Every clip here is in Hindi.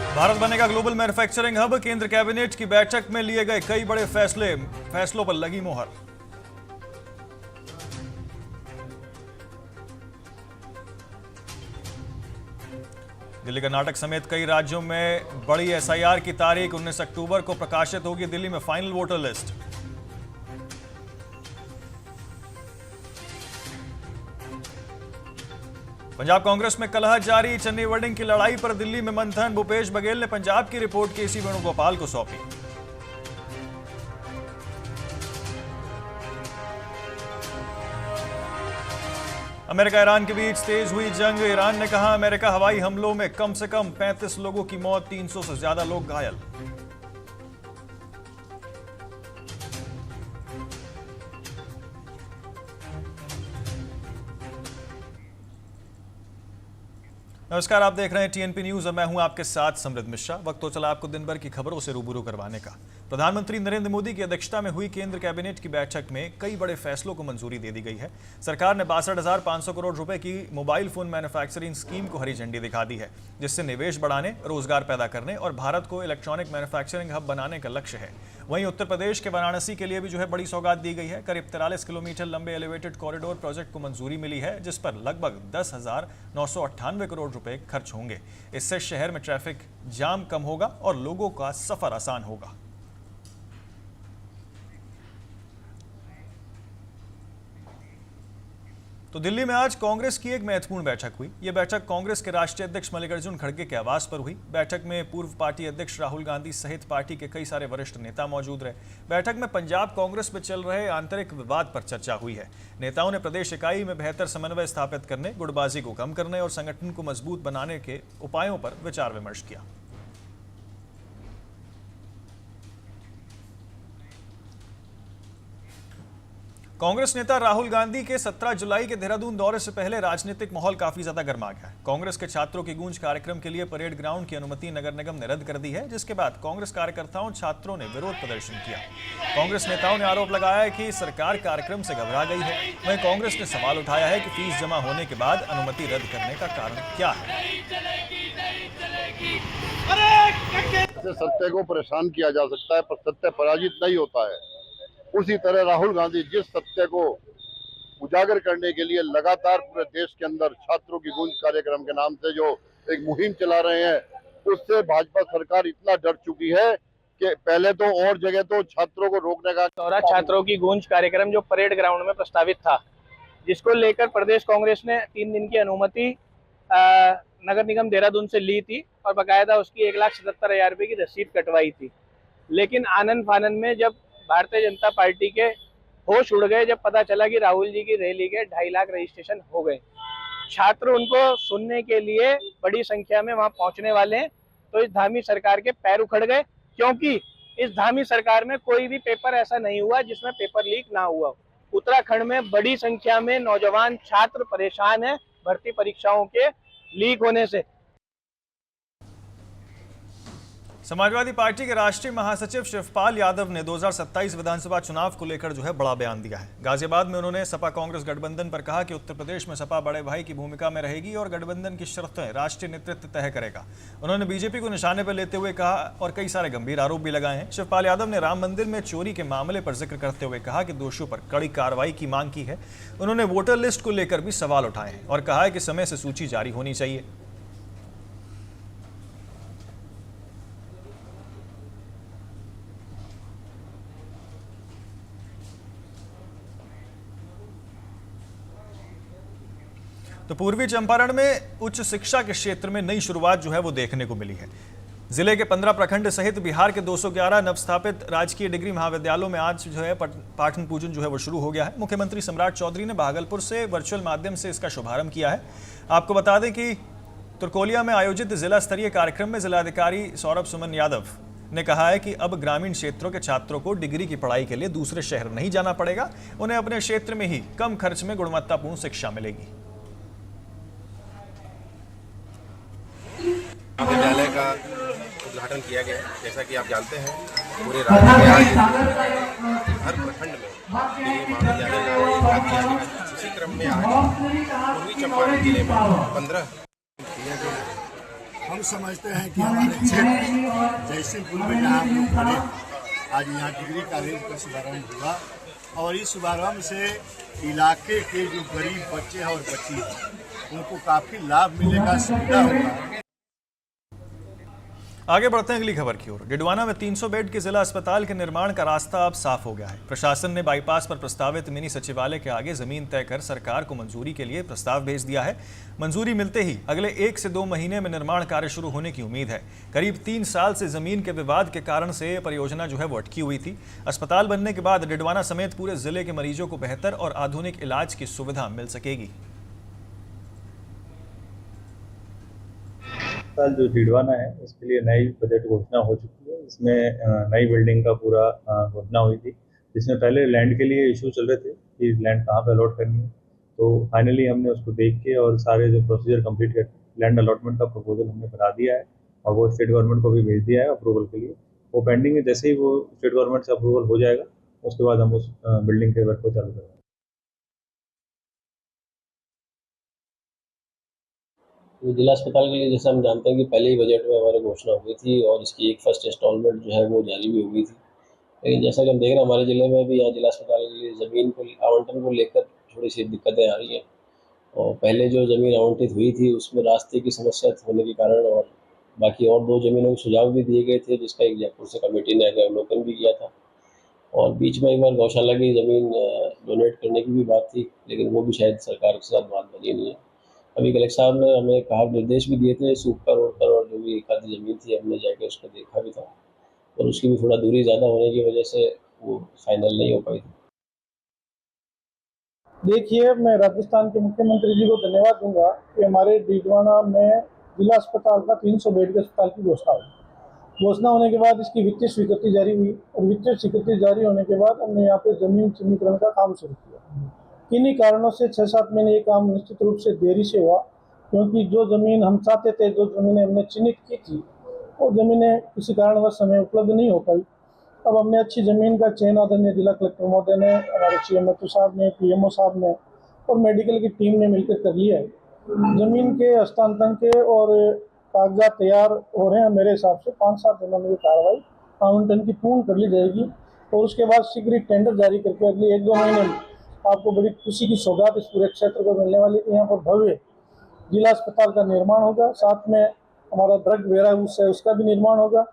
भारत बनेगा ग्लोबल मैन्युफैक्चरिंग हब। केंद्र कैबिनेट की बैठक में लिए गए कई बड़े फैसलों पर लगी मोहर। दिल्ली कर्नाटक समेत कई राज्यों में बड़ी एसआईआर की तारीख 19 अक्टूबर को प्रकाशित होगी। दिल्ली में final voter list. Punjab Congress में कलह जारी। चन्नी वडिंग की लड़ाई पर दिल्ली में मंथन। भूपेश बघेल ने पंजाब की रिपोर्ट केसी वेणुगोपाल को सौंपी। अमेरिका ईरान के बीच तेज हुई जंग। ईरान ने कहा अमेरिका हवाई हमलों में कम से कम 35 लोगों की मौत, 300 से ज्यादा लोग घायल। नमस्कार, आप देख रहे हैं टीएनपी न्यूज और मैं हूं आपके साथ समृद्ध मिश्रा। वक्त तो चला आपको दिन भर की खबरों से रूबरू करवाने का। प्रधानमंत्री नरेंद्र मोदी की अध्यक्षता में हुई केंद्र कैबिनेट की बैठक में कई बड़े फैसलों को मंजूरी दे दी गई है। सरकार ने 62,500 करोड़ रुपए की मोबाइल फोन मैन्युफैक्चरिंग स्कीम को हरी झंडी दिखा दी है, जिससे निवेश बढ़ाने, रोजगार पैदा करने और भारत को इलेक्ट्रॉनिक मैन्युफैक्चरिंग हब बनाने का लक्ष्य है। वहीं उत्तर प्रदेश के वाराणसी के लिए भी बड़ी सौगात दी गई है। करीब 43 किलोमीटर लंबे एलिवेटेड कॉरिडोर प्रोजेक्ट को मंजूरी मिली है, जिस पर लगभग 10,998 करोड़ रुपए खर्च होंगे। इससे शहर में ट्रैफिक जाम कम होगा और लोगों का सफर आसान होगा। तो दिल्ली में आज कांग्रेस की एक महत्वपूर्ण बैठक हुई। यह बैठक कांग्रेस के राष्ट्रीय अध्यक्ष मल्लिकार्जुन खड़गे के आवास पर हुई। बैठक में पूर्व पार्टी अध्यक्ष राहुल गांधी सहित पार्टी के कई सारे वरिष्ठ नेता मौजूद रहे। बैठक में पंजाब कांग्रेस में चल रहे आंतरिक विवाद पर चर्चा हुई है। नेताओं ने प्रदेश इकाई में बेहतर समन्वय स्थापित करने, गुटबाजी को कम करने और संगठन को मजबूत बनाने के उपायों पर विचार विमर्श किया। कांग्रेस नेता राहुल गांधी के 17 जुलाई के देहरादून दौरे से पहले राजनीतिक माहौल काफी ज्यादा गर्मा गया है। कांग्रेस के छात्रों की गूंज कार्यक्रम के लिए परेड ग्राउंड की अनुमति नगर निगम ने रद्द कर दी है, जिसके बाद कांग्रेस कार्यकर्ताओं छात्रों ने विरोध प्रदर्शन किया। कांग्रेस नेताओं ने आरोप लगाया है कि सरकार कार्यक्रम से घबरा गई है। वहीं कांग्रेस ने सवाल उठाया है कि फीस जमा होने के बाद अनुमति रद्द करने का कारण क्या है। सत्य को परेशान किया जा सकता है, पर सत्य पराजित नहीं होता है। उसी तरह राहुल गांधी जिस सत्य को उजागर करने के लिए लगातार पूरे देश के अंदर छात्रों की गूंज कार्यक्रम के नाम से जो एक मुहिम चला रहे हैं, उससे भाजपा सरकार इतना डर चुकी है कि पहले तो और जगह तो छात्रों को रोकने का दौरा छात्रों की गूंज कार्यक्रम जो परेड ग्राउंड में प्रस्तावित था, जिसको लेकर प्रदेश कांग्रेस ने 3 दिन की अनुमति नगर निगम देहरादून से ली थी और बाकायदा उसकी 1,77,000 रुपये की रसीद कटवाई थी। लेकिन आनंद फानन में जब भारतीय जनता पार्टी के होश उड़ गए, जब पता चला कि राहुल जी की रैली के 2.5 लाख रजिस्ट्रेशन हो गए, छात्र उनको सुनने के लिए बड़ी संख्या में वहां पहुंचने वाले हैं, तो इस धामी सरकार के पैर उखड़ गए। क्योंकि इस धामी सरकार में कोई भी पेपर ऐसा नहीं हुआ जिसमें पेपर लीक ना हुआ। उत्तराखंड में बड़ी संख्या में नौजवान छात्र परेशान है भर्ती परीक्षाओं के लीक होने से। समाजवादी पार्टी के राष्ट्रीय महासचिव शिवपाल यादव ने 2027 विधानसभा चुनाव को लेकर बड़ा बयान दिया है। गाजियाबाद में उन्होंने सपा कांग्रेस गठबंधन पर कहा कि उत्तर प्रदेश में सपा बड़े भाई की भूमिका में रहेगी और गठबंधन की शर्तें राष्ट्रीय नेतृत्व तय करेगा। उन्होंने बीजेपी को निशाने पर लेते हुए कहा और कई सारे गंभीर आरोप भी लगाए हैं। शिवपाल यादव ने राम मंदिर में चोरी के मामले पर जिक्र करते हुए कहा कि दोषियों पर कड़ी कार्रवाई की मांग की है। उन्होंने वोटर लिस्ट को लेकर भी सवाल उठाए हैं और कहा है कि समय से सूची जारी होनी चाहिए। तो पूर्वी चंपारण में उच्च शिक्षा के क्षेत्र में नई शुरुआत वो देखने को मिली है। जिले के 15 प्रखंड सहित बिहार के 211 नवस्थापित राजकीय डिग्री महाविद्यालयों में आज पाठन पूजन वो शुरू हो गया है। मुख्यमंत्री सम्राट चौधरी ने भागलपुर से वर्चुअल माध्यम से इसका शुभारंभ किया है। आपको बता दें कि तुर्कोलिया में आयोजित जिला स्तरीय कार्यक्रम में जिलाधिकारी सौरभ सुमन यादव ने कहा है कि अब ग्रामीण क्षेत्रों के छात्रों को डिग्री की पढ़ाई के लिए दूसरे शहर नहीं जाना पड़ेगा। उन्हें अपने क्षेत्र में ही कम खर्च में गुणवत्तापूर्ण शिक्षा मिलेगी। विद्यालय का उद्घाटन किया गया। जैसा कि आप जानते हैं, पूरे राज्य में आज हर प्रखंड में डिग्री महाविद्यालय का उद्घाटन किया गया। इसी क्रम में आज पूर्वी चंपारण जिले में 15 किया गया। हम समझते हैं कि हमारे क्षेत्र जयसिंहपुर में जहाँ हम लोग खड़े, आज यहाँ डिग्री कॉलेज का शुभारंभ हुआ और इस शुभारंभ से इलाके के जो गरीब बच्चे हैं और बच्ची हैं उनको काफ़ी लाभ मिलेगा, सुविधा होगा। आगे बढ़ते हैं अगली खबर की ओर। डिडवाना में 300 बेड के जिला अस्पताल के निर्माण का रास्ता अब साफ हो गया है। प्रशासन ने बाईपास पर प्रस्तावित मिनी सचिवालय के आगे जमीन तय कर सरकार को मंजूरी के लिए प्रस्ताव भेज दिया है। मंजूरी मिलते ही अगले 1 से 2 महीने में निर्माण कार्य शुरू होने की उम्मीद है। करीब 3 साल से जमीन के विवाद के कारण से परियोजना जो है वो अटकी हुई थी। अस्पताल बनने के बाद डिडवाना समेत पूरे जिले के मरीजों को बेहतर और आधुनिक इलाज की सुविधा मिल सकेगी। साल जो डिडवाना है उसके लिए नई बजट घोषणा हो चुकी है। इसमें नई बिल्डिंग का पूरा घोषणा हुई थी, जिसमें पहले लैंड के लिए इशू चल रहे थे कि लैंड कहाँ पे अलॉट करनी है। तो फाइनली हमने उसको देख के और सारे जो प्रोसीजर कंप्लीट कर लैंड अलॉटमेंट का प्रपोजल हमने बना दिया है और वो स्टेट गवर्नमेंट को भी भेज दिया है अप्रूवल के लिए। वो पेंडिंग है, जैसे ही वो स्टेट गवर्नमेंट से अप्रूवल हो जाएगा उसके बाद हम उस बिल्डिंग के वर्क को चालू करेंगे। तो जिला अस्पताल के लिए जैसे हम जानते हैं कि पहले ही बजट में हमारी घोषणा हुई थी और इसकी एक फर्स्ट इंस्टॉलमेंट जो है वो जारी भी हुई थी। लेकिन जैसा कि हम देख रहे हैं हमारे ज़िले में भी यहाँ जिला अस्पताल के लिए ज़मीन को आवंटन को लेकर थोड़ी सी दिक्कतें आ रही हैं। और पहले जो ज़मीन आवंटित हुई थी उसमें रास्ते की समस्या होने के कारण और बाकी और 2 ज़मीनों के सुझाव भी दिए गए थे, जिसका एक जयपुर से कमेटी ने अवलोकन भी किया था। और बीच में एक बार गौशाला की ज़मीन डोनेट करने की भी बात थी, लेकिन वो भी शायद सरकार के साथ बात बनी नहीं है। अभी कलेक्टर साहब ने हमें कहा निर्देश भी दिए थे सूखकर रोड पर और जो भी एक आधी ज़मीन थी हमने जाके उसको देखा भी था और उसकी भी थोड़ा दूरी ज़्यादा होने की वजह से वो फाइनल नहीं हो पाई थी। देखिए, मैं राजस्थान के मुख्यमंत्री जी को धन्यवाद दूंगा कि हमारे डिडवाना में जिला अस्पताल का 300 बेड के अस्पताल की घोषणा हुई। घोषणा होने के बाद इसकी वित्तीय स्वीकृति जारी हुई और वित्तीय स्वीकृति जारी होने के बाद हमने यहाँ पे जमीन चिन्हीकरण का काम शुरू किया। किन्हीं कारणों से 6-7 महीने ये काम निश्चित रूप से देरी से हुआ, क्योंकि जो ज़मीन हम चाहते थे, जो ज़मीनें हमने चिन्हित की थी, वो ज़मीनें किसी कारणवश हमें उपलब्ध नहीं हो पाई। अब हमने अच्छी ज़मीन का चयन आदरणीय जिला कलेक्टर महोदय ने, हमारे CMO साहब ने, PMO साहब ने और मेडिकल की टीम ने मिलकर कर लिया है। ज़मीन के हस्तांतरण के और कागजात तैयार हो रहे हैं। मेरे हिसाब से 5-7 दिनों में ये कार्रवाई आवंटन की पूर्ण कर ली जाएगी और उसके बाद शीघ्र ही टेंडर जारी करके अगले 1-2 महीने में आपको बड़ी खुशी की सौगात इस पूरे क्षेत्र को मिलने वाली थी। यहाँ पर भव्य जिला अस्पताल का निर्माण होगा, साथ में हमारा ड्रग वेयर हाउस है उसका भी निर्माण होगा।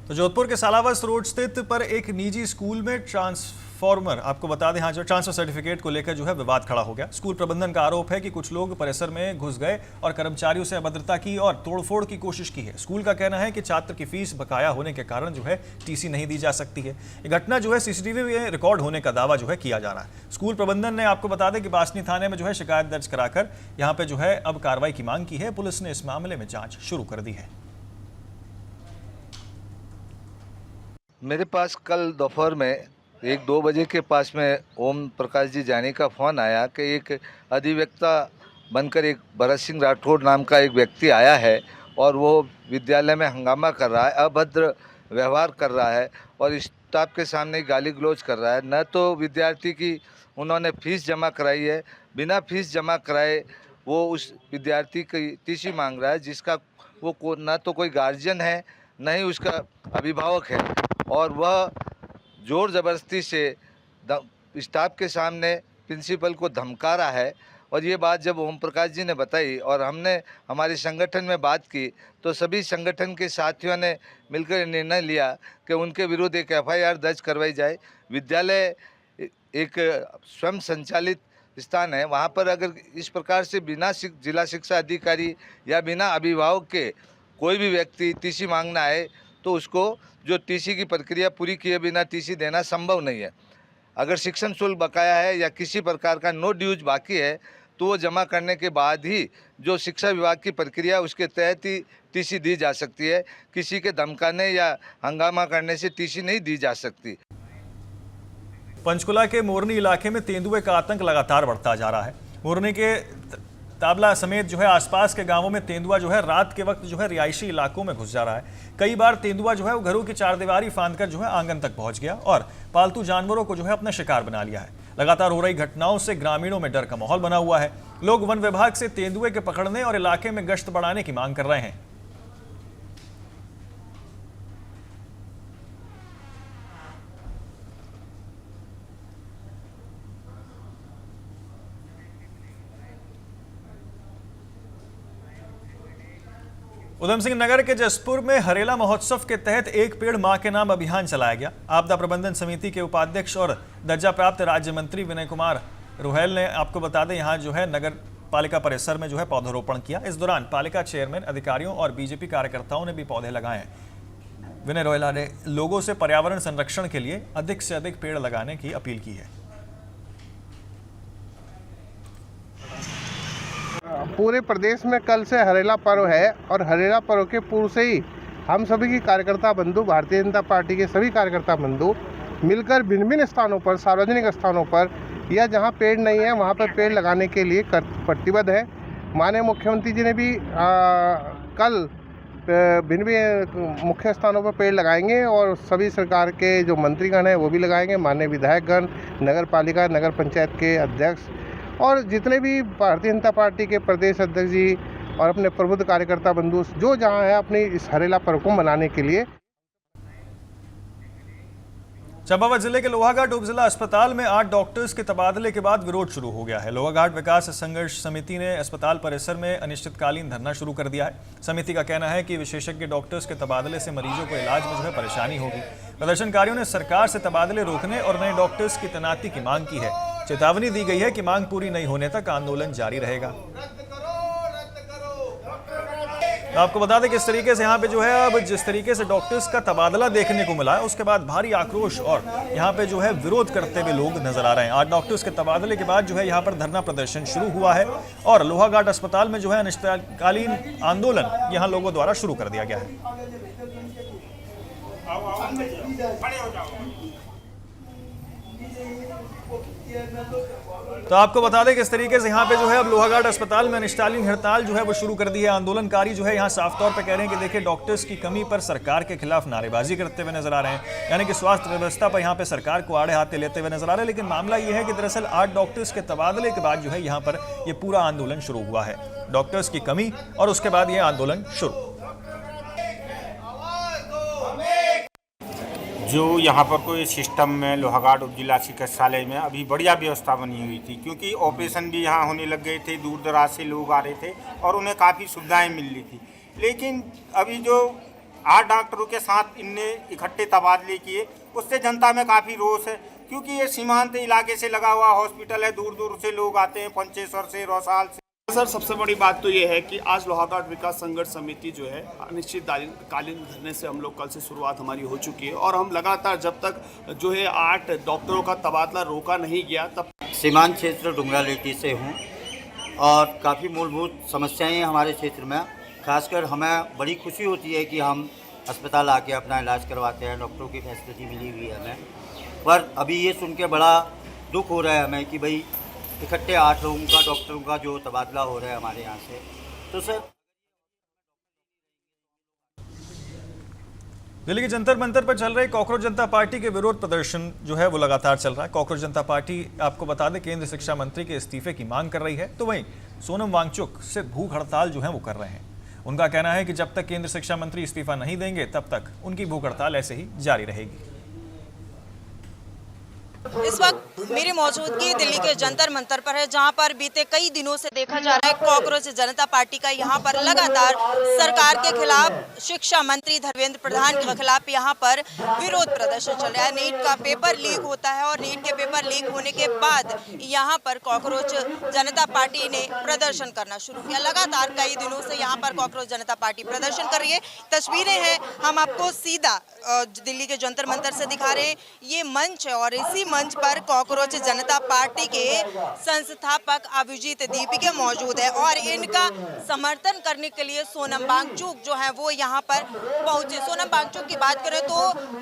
तो जोधपुर के सालावस रोड स्थित पर एक निजी स्कूल में ट्रांसफॉर्मर, आपको बता दें हाँ, जो ट्रांसफर सर्टिफिकेट को लेकर जो है विवाद खड़ा हो गया। स्कूल प्रबंधन का आरोप है कि कुछ लोग परिसर में घुस गए और कर्मचारियों से अभद्रता की और तोड़फोड़ की कोशिश की है। स्कूल का कहना है कि छात्र की फीस बकाया होने के कारण जो है TC नहीं दी जा सकती है। ये घटना जो है CCTV में रिकॉर्ड होने का दावा जो है किया जा रहा है। स्कूल प्रबंधन ने आपको बता दें कि बासनी थाने में जो है शिकायत दर्ज कराकर यहाँ पे जो है अब कार्रवाई की मांग की है। पुलिस ने इस मामले में जाँच शुरू कर दी है। मेरे पास कल दोपहर में 1-2 बजे के पास में ओम प्रकाश जी जानी का फ़ोन आया कि एक अधिवक्ता बनकर एक भरत सिंह राठौड़ नाम का एक व्यक्ति आया है और वो विद्यालय में हंगामा कर रहा है, अभद्र व्यवहार कर रहा है और स्टाफ के सामने गाली गलौज कर रहा है। न तो विद्यार्थी की उन्होंने फीस जमा कराई है, बिना फीस जमा कराए वो उस विद्यार्थी की TC मांग रहा है, जिसका वो न तो कोई गार्जियन है न ही उसका अभिभावक है और वह ज़ोर ज़बरदस्ती से स्टाफ के सामने प्रिंसिपल को धमका रहा है। और ये बात जब ओम प्रकाश जी ने बताई और हमने हमारे संगठन में बात की तो सभी संगठन के साथियों ने मिलकर निर्णय लिया कि उनके विरुद्ध एक FIR दर्ज करवाई जाए। विद्यालय एक स्वयं संचालित स्थान है, वहाँ पर अगर इस प्रकार से बिना जिला शिक्षा अधिकारी या बिना अभिभावक के कोई भी व्यक्ति TC मांगना है तो उसको जो TC की प्रक्रिया पूरी किए बिना TC देना संभव नहीं है। अगर शिक्षण शुल्क बकाया है या किसी प्रकार का नो ड्यूज बाकी है तो वो जमा करने के बाद ही जो शिक्षा विभाग की प्रक्रिया उसके तहत ही TC दी जा सकती है। किसी के धमकाने या हंगामा करने से TC नहीं दी जा सकती। पंचकुला के मोरनी इलाके में तेंदुए का आतंक लगातार बढ़ता जा रहा है। मोरनी के ताबला समेत जो है आसपास के गांवों में तेंदुआ जो है रात के वक्त जो है रिहायशी इलाकों में घुस जा रहा है। कई बार तेंदुआ जो है वो घरों की चारदीवारी फांदकर जो है आंगन तक पहुंच गया और पालतू जानवरों को जो है अपना शिकार बना लिया है। लगातार हो रही घटनाओं से ग्रामीणों में डर का माहौल बना हुआ है। लोग वन विभाग से तेंदुए के पकड़ने और इलाके में गश्त बढ़ाने की मांग कर रहे हैं। उधम सिंह नगर के जसपुर में हरेला महोत्सव के तहत एक पेड़ मां के नाम अभियान चलाया गया। आपदा प्रबंधन समिति के उपाध्यक्ष और दर्जा प्राप्त राज्य मंत्री विनय कुमार रोहेल ने, आपको बता दें, यहां जो है नगर पालिका परिसर में जो है पौधारोपण किया। इस दौरान पालिका चेयरमैन, अधिकारियों और बीजेपी कार्यकर्ताओं ने भी पौधे लगाए। विनय रोहेल ने लोगों से पर्यावरण संरक्षण के लिए अधिक से अधिक पेड़ लगाने की अपील की है। पूरे प्रदेश में कल से हरेला पर्व है और हरेला पर्व के पूर्व से ही हम सभी की कार्यकर्ता बंधु, भारतीय जनता पार्टी के सभी कार्यकर्ता बंधु मिलकर भिन्न भिन्न स्थानों पर, सार्वजनिक स्थानों पर या जहां पेड़ नहीं है वहां पर पेड़ लगाने के लिए प्रतिबद्ध है। माननीय मुख्यमंत्री जी ने भी कल भिन्न भिन्न मुख्य स्थानों पर पेड़ लगाएंगे और सभी सरकार के जो मंत्रीगण हैं वो भी लगाएंगे। माननीय विधायकगण, नगर पालिका, नगर पंचायत के अध्यक्ष और जितने भी भारतीय जनता पार्टी के प्रदेश अध्यक्ष जी और अपने प्रबुद्ध कार्यकर्ता बंधु जो जहां है अपनी इस हरेला पर्व को मनाने के लिए। चंपावत जिले के लोहाघाट उप जिला अस्पताल में 8 डॉक्टर्स के तबादले के बाद विरोध शुरू हो गया है। लोहाघाट विकास संघर्ष समिति ने अस्पताल परिसर में अनिश्चितकालीन धरना शुरू कर दिया है। समिति का कहना है कि विशेषज्ञ डॉक्टर्स के तबादले से मरीजों को इलाज में जो है परेशानी होगी। प्रदर्शनकारियों ने सरकार से तबादले रोकने और नए डॉक्टर्स की तैनाती की मांग की है। चेतावनी दी गई है कि मांग पूरी नहीं होने तक आंदोलन जारी रहेगा। तो आपको बता दें किस तरीके से यहाँ पे जो है अब जिस तरीके से डॉक्टर्स का तबादला देखने को मिला है उसके बाद भारी आक्रोश और यहाँ पे जो है विरोध करते हुए लोग नजर आ रहे हैं। 8 डॉक्टर्स के तबादले के बाद जो है यहाँ पर धरना प्रदर्शन शुरू हुआ है और लोहाघाट अस्पताल में जो है अनिश्चितकालीन आंदोलन यहाँ लोगों द्वारा शुरू कर दिया गया है। तो आपको बता दें किस तरीके से यहाँ पे जो है अब लोहाघाट अस्पताल में अनिश्चितकालीन हड़ताल जो है वो शुरू कर दी है। आंदोलनकारी जो है यहाँ साफ तौर पे कह रहे हैं कि देखिए डॉक्टर्स की कमी पर सरकार के खिलाफ नारेबाजी करते हुए नजर आ रहे हैं, यानी कि स्वास्थ्य व्यवस्था पर यहाँ पे सरकार को आड़े हाथे लेते हुए नजर आ रहे हैं। लेकिन मामला ये है कि दरअसल 8 डॉक्टर्स के तबादले के बाद जो है यहाँ पर ये पूरा आंदोलन शुरू हुआ है। डॉक्टर्स की कमी और उसके बाद ये आंदोलन शुरू। जो यहाँ पर कोई सिस्टम में लोहाघाट उप जिला चिकित्सालय में अभी बढ़िया व्यवस्था बनी हुई थी, क्योंकि ऑपरेशन भी यहाँ होने लग गए थे, दूर दराज से लोग आ रहे थे और उन्हें काफ़ी सुविधाएं मिल रही थी। लेकिन अभी जो 8 डॉक्टरों के साथ इनने इकट्ठे तबादले किए उससे जनता में काफ़ी रोष है, क्योंकि ये सीमांत इलाके से लगा हुआ हॉस्पिटल है, दूर दूर से लोग आते हैं, पंचेश्वर से, रौसाल से। सर, सबसे बड़ी बात तो ये है कि आज लोहाघाट विकास संघर्ष समिति जो है अनिश्चितकालीन धरने से हम लोग कल से शुरुआत हमारी हो चुकी है और हम लगातार जब तक जो है 8 डॉक्टरों का तबादला रोका नहीं गया तब। सीमांत क्षेत्र डुंगरा लेटी से हूँ और काफ़ी मूलभूत समस्याएं हैं हमारे क्षेत्र में। खासकर हमें बड़ी खुशी होती है कि हम अस्पताल आके अपना इलाज करवाते हैं, डॉक्टरों की फैसिलिटी मिली हुई है हमें, पर अभी ये सुन के बड़ा दुख हो रहा है हमें कि भाई इकट्ठे 8 लोगों का, डॉक्टरों का जो तबादला हो रहा है हमारे यहाँ से। तो सर, दिल्ली के जंतर मंतर पर चल रहे कॉकरोच जनता पार्टी के विरोध प्रदर्शन जो है वो लगातार चल रहा है। कॉकरोच जनता पार्टी, आपको बता दें, केंद्र शिक्षा मंत्री के इस्तीफे की मांग कर रही है, तो वहीं सोनम वांगचुक से भूख हड़ताल जो है वो कर रहे हैं। उनका कहना है कि जब तक केंद्र शिक्षा मंत्री इस्तीफा नहीं देंगे तब तक उनकी भूख हड़ताल ऐसे ही जारी रहेगी। इस वक्त मेरी मौजूदगी दिल्ली के जंतर मंतर पर है, जहां पर बीते कई दिनों से देखा जा रहा है कॉकरोच जनता पार्टी का यहां पर लगातार सरकार के खिलाफ, शिक्षा मंत्री धर्मेंद्र प्रधान के खिलाफ यहां पर विरोध प्रदर्शन चल रहा है। नीट का पेपर लीक होता है और नीट के पेपर लीक होने के बाद यहां पर कॉकरोच जनता पार्टी ने प्रदर्शन करना शुरू किया। लगातार कई दिनों से यहाँ पर कॉकरोच जनता पार्टी प्रदर्शन कर रही है। तस्वीरें हैं, हम आपको सीधा दिल्ली के जंतर मंतर से दिखा रहे हैं। ये मंच है और इसी मंच पर कॉकरोच जनता पार्टी के संस्थापक अभिजीत दीपिके मौजूद है और इनका समर्थन करने के लिए सोनम वांगचुक जो है वो यहाँ पर पहुंचे। सोनम वांगचुक की बात करें तो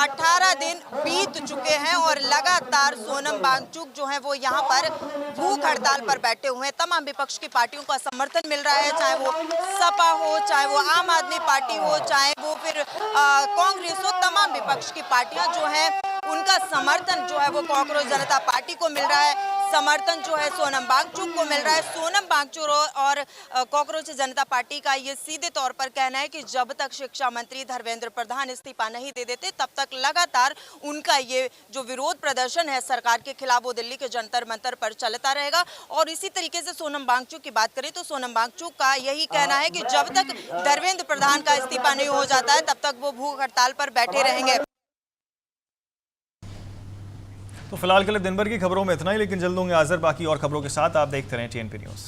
18 दिन बीत चुके हैं और लगातार सोनम वांगचुक जो है वो यहाँ पर भूख हड़ताल पर बैठे हुए हैं। तमाम विपक्ष की पार्टियों का समर्थन मिल रहा है, चाहे वो सपा हो, चाहे वो आम आदमी पार्टी हो, चाहे वो फिर कांग्रेस हो। तमाम विपक्ष की पार्टियां जो है उनका समर्थन जो है वो कॉकरोच जनता पार्टी को मिल रहा है। समर्थन जो है सोनम वांगचुक को मिल रहा है। सोनम वांगचुक और कॉकरोच जनता पार्टी का ये सीधे तौर पर कहना है कि जब तक शिक्षा मंत्री धर्मेंद्र प्रधान इस्तीफा नहीं दे देते तब तक लगातार उनका ये जो विरोध प्रदर्शन है सरकार के खिलाफ वो दिल्ली के जंतर मंतर पर चलता रहेगा। और इसी तरीके से सोनम वांगचुक की बात करें तो सोनम वांगचुक का यही कहना है कि जब तक धर्मेंद्र प्रधान का इस्तीफा नहीं हो जाता है तब तक वो भूख हड़ताल पर बैठे रहेंगे। तो फिलहाल के लिए दिन भर की खबरों में इतना ही, लेकिन जल्द होंगे हाजिर बाकी और खबरों के साथ। आप देखते रहें TNP न्यूज़।